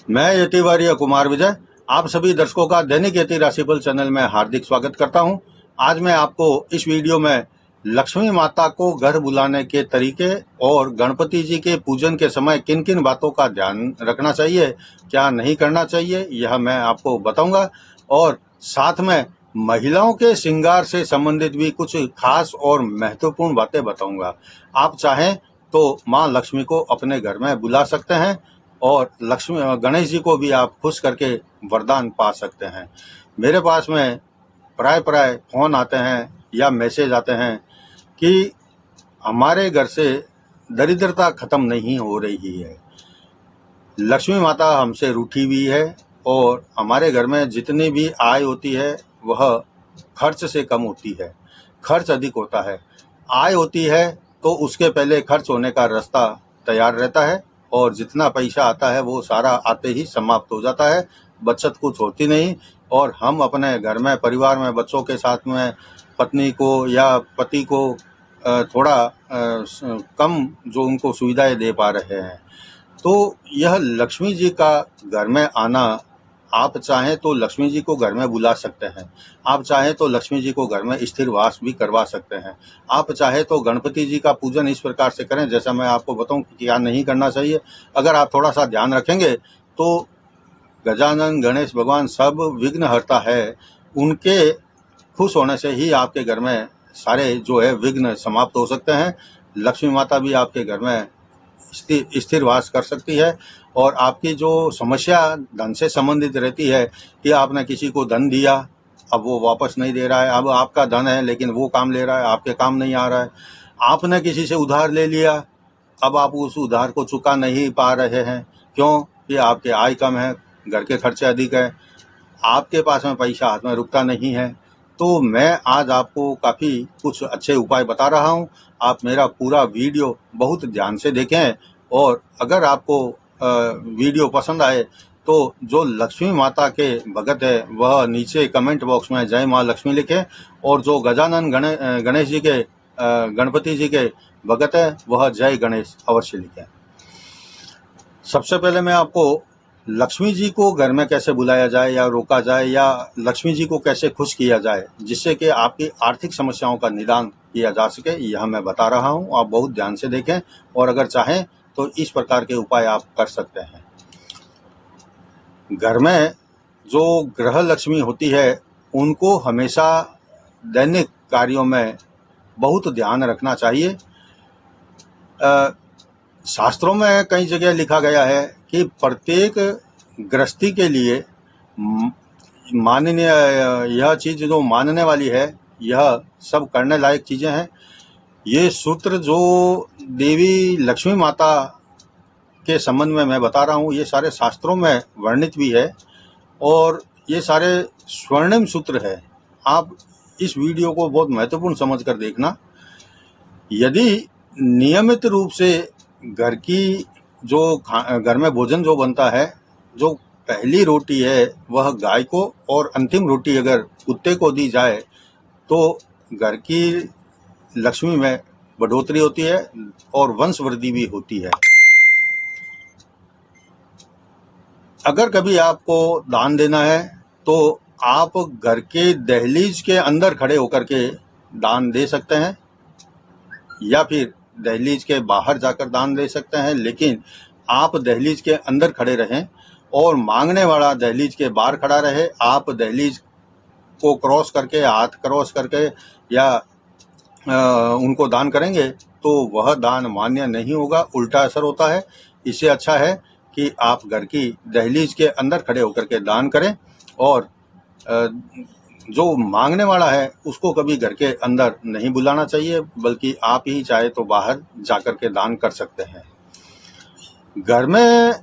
मैं यतिवर्य कुमार विजय आप सभी दर्शकों का दैनिक यति राशिफल चैनल में हार्दिक स्वागत करता हूं। आज मैं आपको इस वीडियो में लक्ष्मी माता को घर बुलाने के तरीके और गणपति जी के पूजन के समय किन किन बातों का ध्यान रखना चाहिए, क्या नहीं करना चाहिए, यह मैं आपको बताऊंगा। और साथ में महिलाओं के श्रृंगार से संबंधित भी कुछ खास और महत्वपूर्ण बातें बताऊंगा। आप चाहें तो माँ लक्ष्मी को अपने घर में बुला सकते हैं और लक्ष्मी गणेश जी को भी आप खुश करके वरदान पा सकते हैं। मेरे पास में प्राय फोन आते हैं या मैसेज आते हैं कि हमारे घर से दरिद्रता खत्म नहीं हो रही है, लक्ष्मी माता हमसे रूठी हुई है और हमारे घर में जितनी भी आय होती है वह खर्च से कम होती है, खर्च अधिक होता है। आय होती है तो उसके पहले खर्च होने का रास्ता तैयार रहता है और जितना पैसा आता है वो सारा आते ही समाप्त हो जाता है, बचत कुछ होती नहीं। और हम अपने घर में परिवार में बच्चों के साथ में पत्नी को या पति को थोड़ा कम जो उनको सुविधाएं दे पा रहे हैं। तो यह लक्ष्मी जी का घर में आना, आप चाहें तो लक्ष्मी जी को घर में बुला सकते हैं, आप चाहें तो लक्ष्मी जी को घर में स्थिर वास भी करवा सकते हैं, आप चाहे तो गणपति जी का पूजन इस प्रकार से करें जैसा मैं आपको बताऊं कि क्या नहीं करना चाहिए। अगर आप थोड़ा सा ध्यान रखेंगे तो गजानन गणेश भगवान सब विघ्न हरता है, उनके खुश होने से ही आपके घर में सारे जो है विघ्न समाप्त हो सकते हैं। लक्ष्मी माता भी आपके घर में स्थिर वास कर सकती है और आपकी जो समस्या धन से संबंधित रहती है कि आपने किसी को धन दिया, अब वो वापस नहीं दे रहा है, अब आपका धन है लेकिन वो काम ले रहा है, आपके काम नहीं आ रहा है। आपने किसी से उधार ले लिया, अब आप उस उधार को चुका नहीं पा रहे हैं, क्यों कि आपके आय कम है, घर के खर्चे अधिक है, आपके पास में पैसा हाथ में रुकता नहीं है। तो मैं आज आपको काफ़ी कुछ अच्छे उपाय बता रहा हूं। आप मेरा पूरा वीडियो बहुत ध्यान से देखें और अगर आपको वीडियो पसंद आए तो जो लक्ष्मी माता के भगत है वह नीचे कमेंट बॉक्स में जय माँ लक्ष्मी लिखें और जो गजानन गणेश जी के गणपति जी के भगत है वह जय गणेश अवश्य लिखें। सबसे पहले मैं आपको लक्ष्मी जी को घर में कैसे बुलाया जाए या रोका जाए या लक्ष्मी जी को कैसे खुश किया जाए जिससे कि आपकी आर्थिक समस्याओं का निदान किया जा सके, यह मैं बता रहा हूं। आप बहुत ध्यान से देखें और अगर चाहें तो इस प्रकार के उपाय आप कर सकते हैं। घर में जो ग्रह लक्ष्मी होती है उनको हमेशा दैनिक कार्यों में बहुत ध्यान रखना चाहिए। शास्त्रों में कई जगह लिखा गया है कि प्रत्येक गृहस्थी के लिए माननीय यह चीज जो मानने वाली है, यह सब करने लायक चीजें हैं। ये सूत्र जो देवी लक्ष्मी माता के संबंध में मैं बता रहा हूँ, ये सारे शास्त्रों में वर्णित भी है और ये सारे स्वर्णिम सूत्र है। आप इस वीडियो को बहुत महत्वपूर्ण समझकर देखना। यदि नियमित रूप से घर की जो घर में भोजन जो बनता है, जो पहली रोटी है वह गाय को और अंतिम रोटी अगर कुत्ते को दी जाए तो घर की लक्ष्मी में बढ़ोतरी होती है और वंश वृद्धि भी होती है। अगर कभी आपको दान देना है तो आप घर के दहलीज के अंदर खड़े होकर के दान दे सकते हैं या फिर दहलीज के बाहर जाकर दान दे सकते हैं, लेकिन आप दहलीज के अंदर खड़े रहें और मांगने वाला दहलीज के बाहर खड़ा रहे। आप दहलीज को क्रॉस करके, हाथ क्रॉस करके या उनको दान करेंगे तो वह दान मान्य नहीं होगा, उल्टा असर होता है। इससे अच्छा है कि आप घर की दहलीज के अंदर खड़े होकर के दान करें और जो मांगने वाला है उसको कभी घर के अंदर नहीं बुलाना चाहिए, बल्कि आप ही चाहे तो बाहर जाकर के दान कर सकते हैं। घर में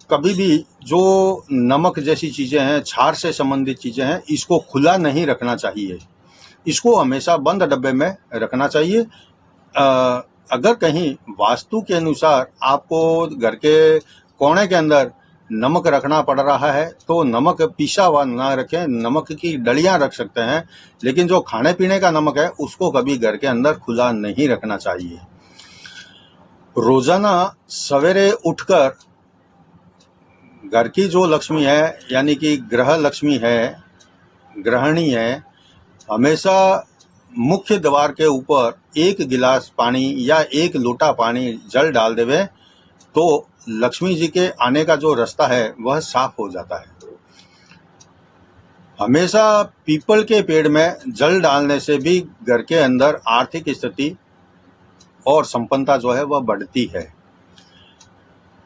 कभी भी जो नमक जैसी चीजें हैं, क्षार से संबंधित चीजें हैं, इसको खुला नहीं रखना चाहिए, इसको हमेशा बंद डब्बे में रखना चाहिए। अगर कहीं वास्तु के अनुसार आपको घर के कोने के अंदर नमक रखना पड़ रहा है तो नमक पीसा हुआ ना रखें, नमक की डलियां रख सकते हैं, लेकिन जो खाने पीने का नमक है उसको कभी घर के अंदर खुला नहीं रखना चाहिए। रोजाना सवेरे उठकर घर की जो लक्ष्मी है यानी कि ग्रह लक्ष्मी है, गृहिणी है, हमेशा मुख्य द्वार के ऊपर 1 गिलास पानी या 1 लोटा पानी जल डाल देवे तो लक्ष्मी जी के आने का जो रास्ता है वह साफ हो जाता है। हमेशा पीपल के पेड़ में जल डालने से भी घर के अंदर आर्थिक स्थिति और संपन्नता जो है वह बढ़ती है।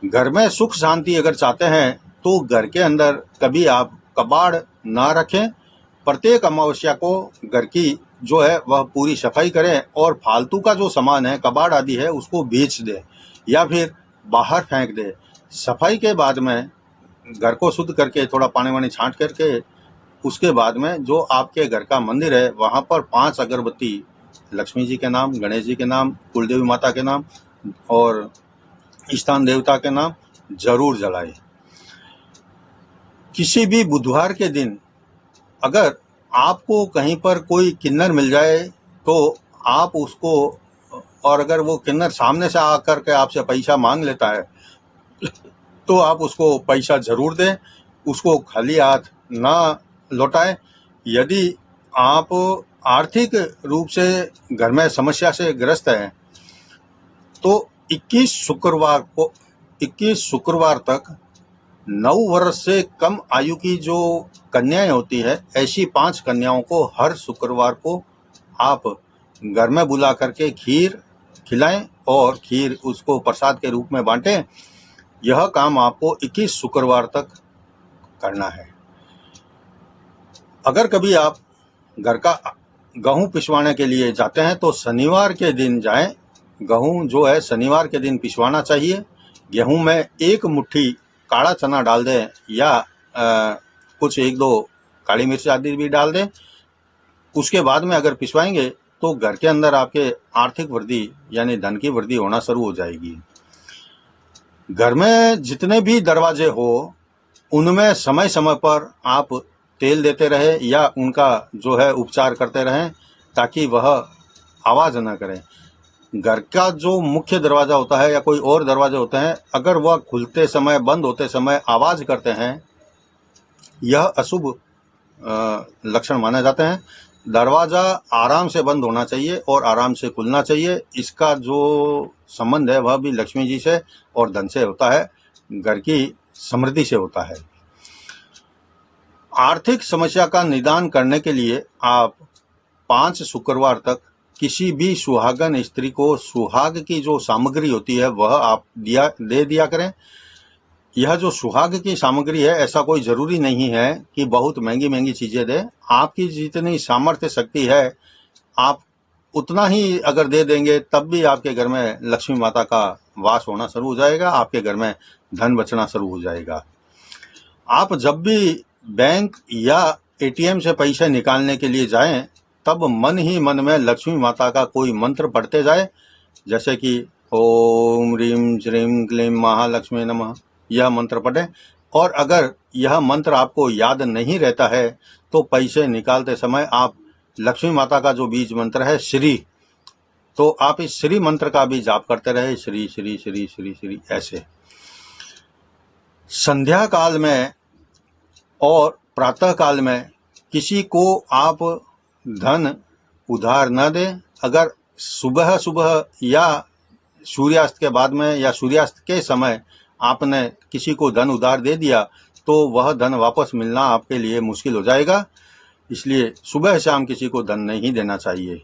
घर में सुख शांति अगर चाहते हैं तो घर के अंदर कभी आप कबाड़ ना रखें। प्रत्येक अमावस्या को घर की जो है वह पूरी सफाई करें और फालतू का जो सामान है, कबाड़ आदि है, उसको बेच दे या फिर बाहर फेंक दे। सफाई के बाद में घर को शुद्ध करके थोड़ा पानी वानी छांट करके उसके बाद में जो आपके घर का मंदिर है वहां पर 5 अगरबत्ती लक्ष्मी जी के नाम, गणेश जी के नाम, कुलदेवी माता के नाम और स्थान देवता के नाम जरूर जलाए। किसी भी बुधवार के दिन अगर आपको कहीं पर कोई किन्नर मिल जाए तो आप उसको, और अगर वो किन्नर सामने से आकर के आपसे पैसा मांग लेता है तो आप उसको पैसा जरूर दें, उसको खाली हाथ ना लौटाएं। यदि आप आर्थिक रूप से घर में समस्या से ग्रस्त हैं तो 21 शुक्रवार तक 9 वर्ष से कम आयु की जो कन्याएं होती है, ऐसी 5 कन्याओं को हर शुक्रवार को आप घर में बुला करके खीर खिलाएं और खीर उसको प्रसाद के रूप में बांटें। यह काम आपको 21 शुक्रवार तक करना है। अगर कभी आप घर का गेहूं पिसवाने के लिए जाते हैं तो शनिवार के दिन जाएं। गेहूं जो है शनिवार के दिन पिसवाना चाहिए। गेहूं में 1 मुट्ठी काला चना डाल दें या कुछ 1-2 काली मिर्च आदि भी डाल दें। उसके बाद में अगर पिसवाएंगे तो घर के अंदर आपके आर्थिक वृद्धि यानी धन की वृद्धि होना शुरू हो जाएगी। घर में जितने भी दरवाजे हो उनमें समय समय पर आप तेल देते रहे या उनका जो है उपचार करते रहें ताकि वह आवाज न करें। घर का जो मुख्य दरवाजा होता है या कोई और दरवाजे होते हैं, अगर वह खुलते समय बंद होते समय आवाज करते हैं, यह अशुभ लक्षण माने जाते हैं। दरवाजा आराम से बंद होना चाहिए और आराम से खुलना चाहिए। इसका जो संबंध है वह भी लक्ष्मी जी से और धन से होता है, घर की समृद्धि से होता है। आर्थिक समस्या का निदान करने के लिए आप 5 शुक्रवार तक किसी भी सुहागन स्त्री को सुहाग की जो सामग्री होती है वह आप दे दिया करें। यह जो सुहाग की सामग्री है, ऐसा कोई जरूरी नहीं है कि बहुत महंगी महंगी चीजें दे। आपकी जितनी सामर्थ्य शक्ति है आप उतना ही अगर दे देंगे तब भी आपके घर में लक्ष्मी माता का वास होना शुरू हो जाएगा, आपके घर में धन बचना शुरू हो जाएगा। आप जब भी बैंक या एटीएम से पैसे निकालने के लिए जाएं तब मन ही मन में लक्ष्मी माता का कोई मंत्र पढ़ते जाए, जैसे कि ओम ह्रीम श्रीम क्लीम महालक्ष्मी नमः, यह मंत्र पढ़ें। और अगर यह मंत्र आपको याद नहीं रहता है तो पैसे निकालते समय आप लक्ष्मी माता का जो बीज मंत्र है श्री, तो आप इस श्री मंत्र का भी जाप करते रहे, श्री श्री श्री श्री श्री ऐसे। संध्या काल में और प्रातः काल में किसी को आप धन उधार न दें। अगर सुबह सुबह या सूर्यास्त के बाद में या सूर्यास्त के समय आपने किसी को धन उधार दे दिया तो वह धन वापस मिलना आपके लिए मुश्किल हो जाएगा। इसलिए सुबह शाम किसी को धन नहीं देना चाहिए।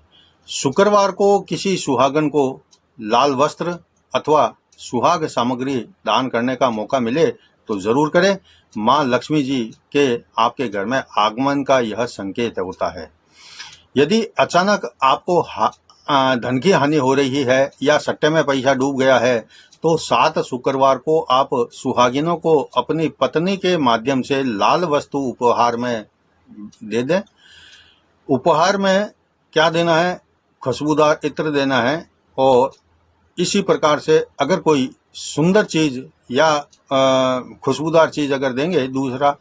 शुक्रवार को किसी सुहागन को लाल वस्त्र अथवा सुहाग सामग्री दान करने का मौका मिले तो जरूर करें। मां लक्ष्मी जी के आपके घर में आगमन का यह संकेत होता है। यदि अचानक आपको धन की हानि हो रही है या सट्टे में पैसा डूब गया है तो 7 शुक्रवार को आप सुहागिनों को अपनी पत्नी के माध्यम से लाल वस्तु उपहार में दे दें। उपहार में क्या देना है? खुशबूदार इत्र देना है। और इसी प्रकार से अगर कोई सुंदर चीज या खुशबूदार चीज अगर देंगे दूसरा,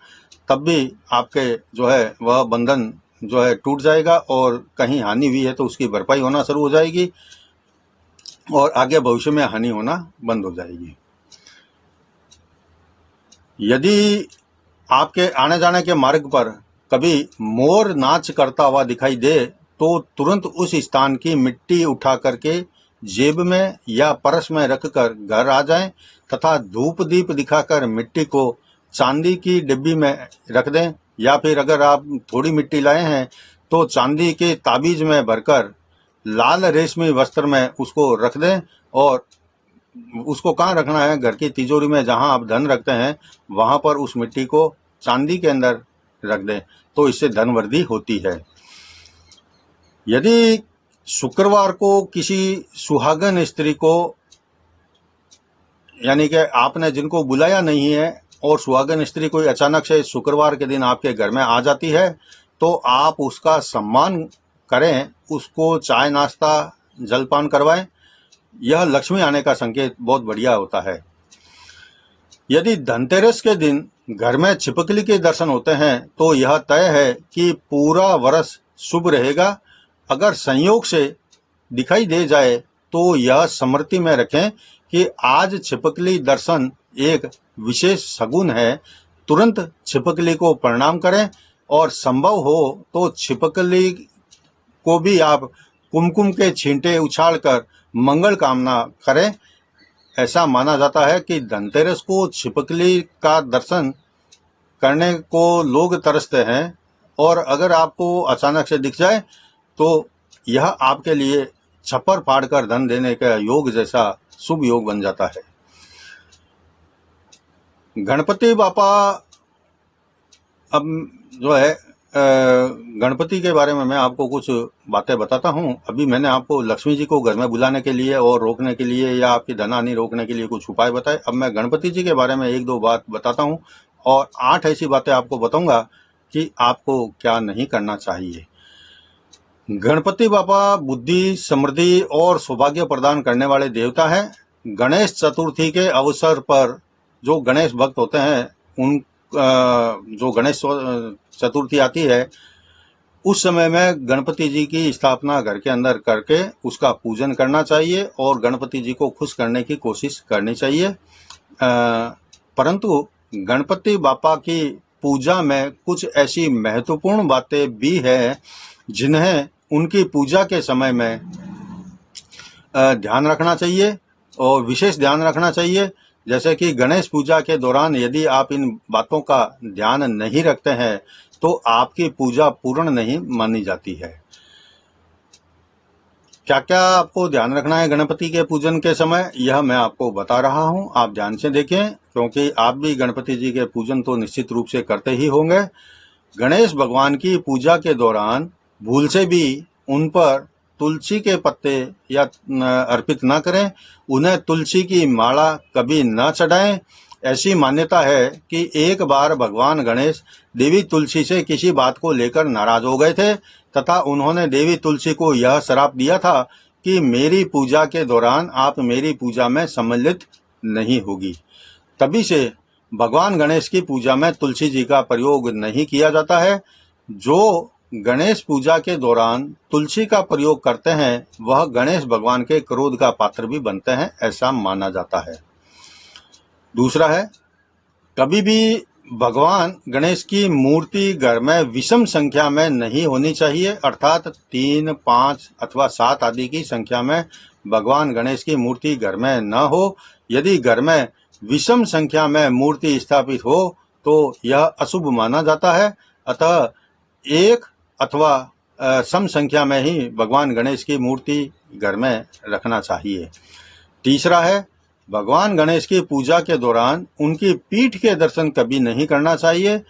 तब भी आपके जो है वह बंधन जो है टूट जाएगा और कहीं हानि हुई है तो उसकी भरपाई होना शुरू हो जाएगी और आगे भविष्य में हानि होना बंद हो जाएगी। यदि आपके आने जाने के मार्ग पर कभी मोर नाच करता हुआ दिखाई दे तो तुरंत उस स्थान की मिट्टी उठा करके जेब में या पर्स में रखकर घर आ जाएं तथा धूप दीप दिखाकर मिट्टी को चांदी की डिब्बी में रख दें, या फिर अगर आप थोड़ी मिट्टी लाए हैं तो चांदी के ताबीज में भरकर लाल रेशमी वस्त्र में उसको रख दें। और उसको कहाँ रखना है? घर की तिजोरी में जहां आप धन रखते हैं वहां पर उस मिट्टी को चांदी के अंदर रख दें, तो इससे धन वृद्धि होती है। यदि शुक्रवार को किसी सुहागन स्त्री को, यानी कि आपने जिनको बुलाया नहीं है और सुहागन स्त्री कोई अचानक से शुक्रवार के दिन आपके घर में आ जाती है, तो आप उसका सम्मान करें, उसको चाय नाश्ता जलपान करवाएं। यह लक्ष्मी आने का संकेत बहुत बढ़िया होता है। यदि धनतेरस के दिन घर में छिपकली के दर्शन होते हैं तो यह तय है कि पूरा वर्ष शुभ रहेगा। अगर संयोग से दिखाई दे जाए तो यह स्मृति में रखें कि आज छिपकली दर्शन एक विशेष शगुन है। तुरंत छिपकली को प्रणाम करें और संभव हो तो छिपकली को भी आप कुमकुम के छींटे उछालकर मंगल कामना करें। ऐसा माना जाता है कि धनतेरस को छिपकली का दर्शन करने को लोग तरसते हैं, और अगर आपको अचानक से दिख जाए तो यह आपके लिए छप्पर फाड़कर धन देने का योग जैसा शुभ योग बन जाता है। गणपति बापा, अब जो है गणपति के बारे में मैं आपको कुछ बातें बताता हूं। अभी मैंने आपको लक्ष्मी जी को घर में बुलाने के लिए और रोकने के लिए या आपकी धनहानि रोकने के लिए कुछ उपाय बताए। अब मैं गणपति जी के बारे में एक दो बात बताता हूं और 8 ऐसी बातें आपको बताऊंगा कि आपको क्या नहीं करना चाहिए। गणपति बापा बुद्धि, समृद्धि और सौभाग्य प्रदान करने वाले देवता है। गणेश चतुर्थी के अवसर पर जो गणेश भक्त होते हैं, उन जो गणेश चतुर्थी आती है उस समय में गणपति जी की स्थापना घर के अंदर करके उसका पूजन करना चाहिए और गणपति जी को खुश करने की कोशिश करनी चाहिए। परंतु गणपति बापा की पूजा में कुछ ऐसी महत्वपूर्ण बातें भी है जिन्हें उनकी पूजा के समय में ध्यान रखना चाहिए और विशेष ध्यान रखना चाहिए। जैसे कि गणेश पूजा के दौरान यदि आप इन बातों का ध्यान नहीं रखते हैं तो आपकी पूजा पूर्ण नहीं मानी जाती है। क्या क्या आपको ध्यान रखना है गणपति के पूजन के समय, यह मैं आपको बता रहा हूं। आप ध्यान से देखें, क्योंकि आप भी गणपति जी के पूजन तो निश्चित रूप से करते ही होंगे। गणेश भगवान की पूजा के दौरान भूल से भी उन पर तुलसी के पत्ते या अर्पित न करें। उन्हें तुलसी की माला कभी न चढ़ाएं। ऐसी मान्यता है कि एक बार भगवान गणेश देवी तुलसी से किसी बात को लेकर नाराज हो गए थे तथा उन्होंने देवी तुलसी को यह श्राप दिया था कि मेरी पूजा के दौरान आप मेरी पूजा में सम्मिलित नहीं होगी। तभी से भगवान गणेश की पूजा में तुलसी जी का प्रयोग नहीं किया जाता है। जो गणेश पूजा के दौरान तुलसी का प्रयोग करते हैं वह गणेश भगवान के क्रोध का पात्र भी बनते हैं, ऐसा माना जाता है। दूसरा है, कभी भी भगवान गणेश की मूर्ति घर में विषम संख्या में नहीं होनी चाहिए, अर्थात 3, 5 अथवा 7 आदि की संख्या में भगवान गणेश की मूर्ति घर में न हो। यदि घर में विषम संख्या में मूर्ति स्थापित हो तो यह अशुभ माना जाता है। अतः 1 अथवा सम संख्या में ही भगवान गणेश की मूर्ति घर में रखना चाहिए। तीसरा है, भगवान गणेश की पूजा के दौरान उनकी पीठ के दर्शन कभी नहीं करना चाहिए।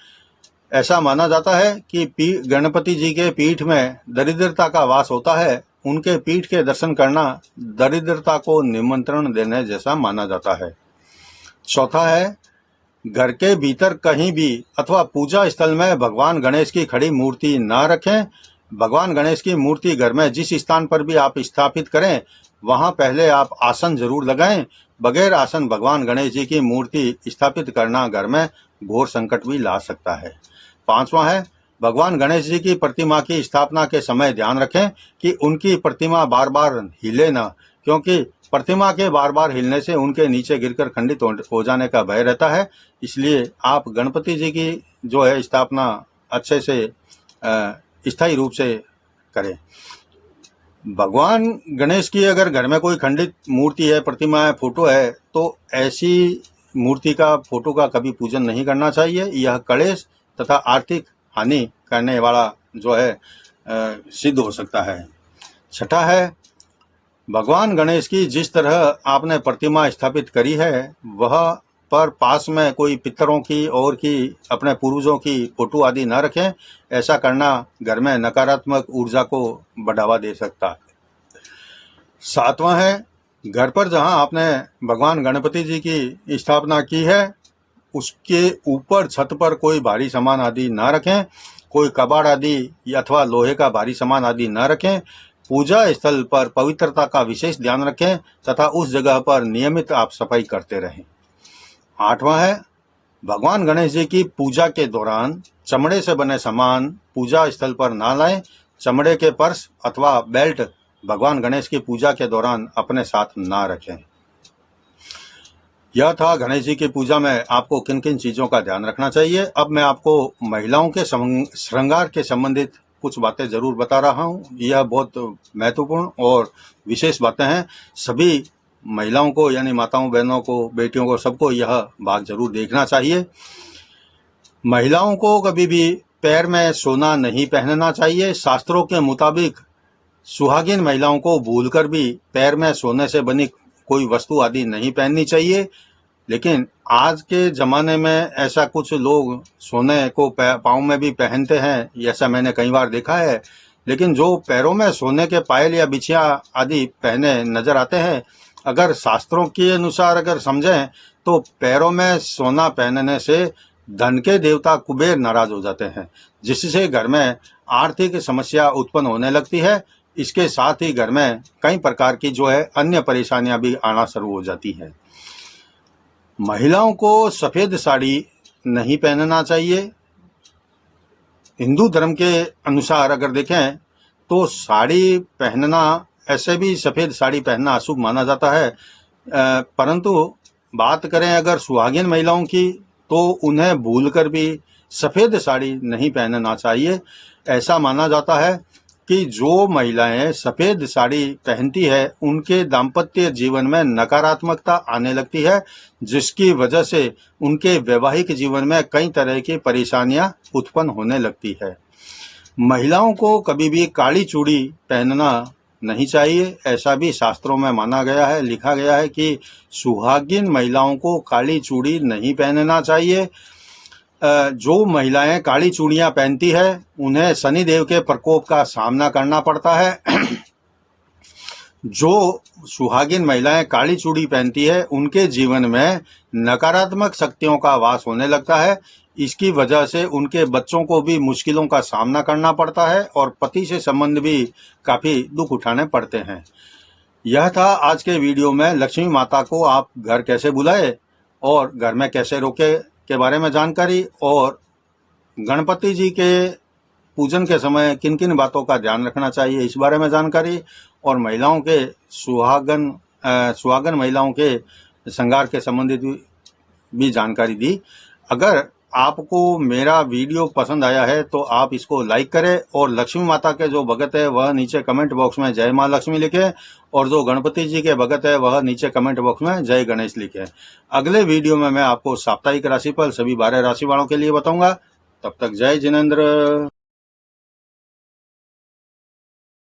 ऐसा माना जाता है कि गणपति जी के पीठ में दरिद्रता का वास होता है। उनके पीठ के दर्शन करना दरिद्रता को निमंत्रण देने जैसा माना जाता है। चौथा है, घर के भीतर कहीं भी अथवा पूजा स्थल में भगवान गणेश की खड़ी मूर्ति न रखें। भगवान गणेश की मूर्ति घर में जिस स्थान पर भी आप स्थापित करें वहां पहले आप आसन जरूर लगाएं। बगैर आसन भगवान गणेश जी की मूर्ति स्थापित करना घर में घोर संकट भी ला सकता है। 5वां है, भगवान गणेश जी की प्रतिमा की स्थापना के समय ध्यान रखें कि उनकी प्रतिमा बार बार हिले न, क्योंकि प्रतिमा के बार बार हिलने से उनके नीचे गिरकर खंडित हो जाने का भय रहता है। इसलिए आप गणपति जी की जो है स्थापना अच्छे से स्थायी रूप से करें। भगवान गणेश की अगर घर में कोई खंडित मूर्ति है, प्रतिमा है, फोटो है, तो ऐसी मूर्ति का, फोटो का कभी पूजन नहीं करना चाहिए। यह कलेश तथा आर्थिक हानि करने वाला जो है सिद्ध हो सकता है। छठा है, भगवान गणेश की जिस तरह आपने प्रतिमा स्थापित करी है, वह पर पास में कोई पितरों की और की अपने पूर्वजों की फोटो आदि न रखें। ऐसा करना घर में नकारात्मक ऊर्जा को बढ़ावा दे सकता है। सातवां है, घर पर जहां आपने भगवान गणपति जी की स्थापना की है, उसके ऊपर छत पर कोई भारी सामान आदि न रखें। कोई कबाड़ आदि अथवा लोहे का भारी सामान आदि न रखें। पूजा स्थल पर पवित्रता का विशेष ध्यान रखें तथा उस जगह पर नियमित आप सफाई करते रहें। आठवां है, भगवान गणेश जी की पूजा के दौरान चमड़े से बने सामान पूजा स्थल पर ना लाएं। चमड़े के पर्स अथवा बेल्ट भगवान गणेश की पूजा के दौरान अपने साथ ना रखें। यह था गणेश जी की पूजा में आपको किन किन चीजों का ध्यान रखना चाहिए। अब मैं आपको महिलाओं के श्रृंगार के संबंधित कुछ बातें जरूर बता रहा हूं। यह बहुत महत्वपूर्ण और विशेष बातें हैं। सभी महिलाओं को, यानी माताओं, बहनों को, बेटियों को, सबको यह भाग जरूर देखना चाहिए। महिलाओं को कभी भी पैर में सोना नहीं पहनना चाहिए। शास्त्रों के मुताबिक सुहागिन महिलाओं को भूलकर भी पैर में सोने से बनी कोई वस्तु आदि नहीं पहननी चाहिए। लेकिन आज के जमाने में ऐसा कुछ लोग सोने को पाँव में भी पहनते हैं, ऐसा मैंने कई बार देखा है। लेकिन जो पैरों में सोने के पायल या बिछिया आदि पहने नजर आते हैं, अगर शास्त्रों के अनुसार अगर समझें तो पैरों में सोना पहनने से धन के देवता कुबेर नाराज हो जाते हैं, जिससे घर में आर्थिक समस्या उत्पन्न होने लगती है। इसके साथ ही घर में कई प्रकार की जो है अन्य परेशानियां भी आना शुरू हो जाती है। महिलाओं को सफेद साड़ी नहीं पहनना चाहिए। हिंदू धर्म के अनुसार अगर देखें तो साड़ी पहनना, ऐसे भी सफेद साड़ी पहनना अशुभ माना जाता है। परंतु बात करें अगर सुहागिन महिलाओं की, तो उन्हें भूलकर भी सफेद साड़ी नहीं पहनना चाहिए। ऐसा माना जाता है कि जो महिलाएं सफेद साड़ी पहनती है, उनके दाम्पत्य जीवन में नकारात्मकता आने लगती है, जिसकी वजह से उनके वैवाहिक जीवन में कई तरह की परेशानियां उत्पन्न होने लगती है। महिलाओं को कभी भी काली चूड़ी पहनना नहीं चाहिए। ऐसा भी शास्त्रों में माना गया है, लिखा गया है कि सुहागिन महिलाओं को काली चूड़ी नहीं पहनना चाहिए। जो महिलाएं काली चूड़ियां पहनती है, उन्हें शनिदेव के प्रकोप का सामना करना पड़ता है। जो सुहागिन महिलाएं काली चूड़ी पहनती है, उनके जीवन में नकारात्मक शक्तियों का वास होने लगता है। इसकी वजह से उनके बच्चों को भी मुश्किलों का सामना करना पड़ता है और पति से संबंध भी काफी दुख उठाने पड़ते हैं। यह था आज के वीडियो में लक्ष्मी माता को आप घर कैसे बुलाए और घर में कैसे रोके के बारे में जानकारी, और गणपति जी के पूजन के समय किन किन बातों का ध्यान रखना चाहिए इस बारे में जानकारी, और महिलाओं के सुहागन महिलाओं के श्रृंगार के संबंधित भी जानकारी दी। अगर आपको मेरा वीडियो पसंद आया है तो आप इसको लाइक करें, और लक्ष्मी माता के जो भगत है वह नीचे कमेंट बॉक्स में जय मां लक्ष्मी लिखे, और जो गणपति जी के भगत है वह नीचे कमेंट बॉक्स में जय गणेश लिखे। अगले वीडियो में मैं आपको साप्ताहिक राशिफल सभी 12 राशि वालों के लिए बताऊंगा। तब तक जय जिनेंद्र।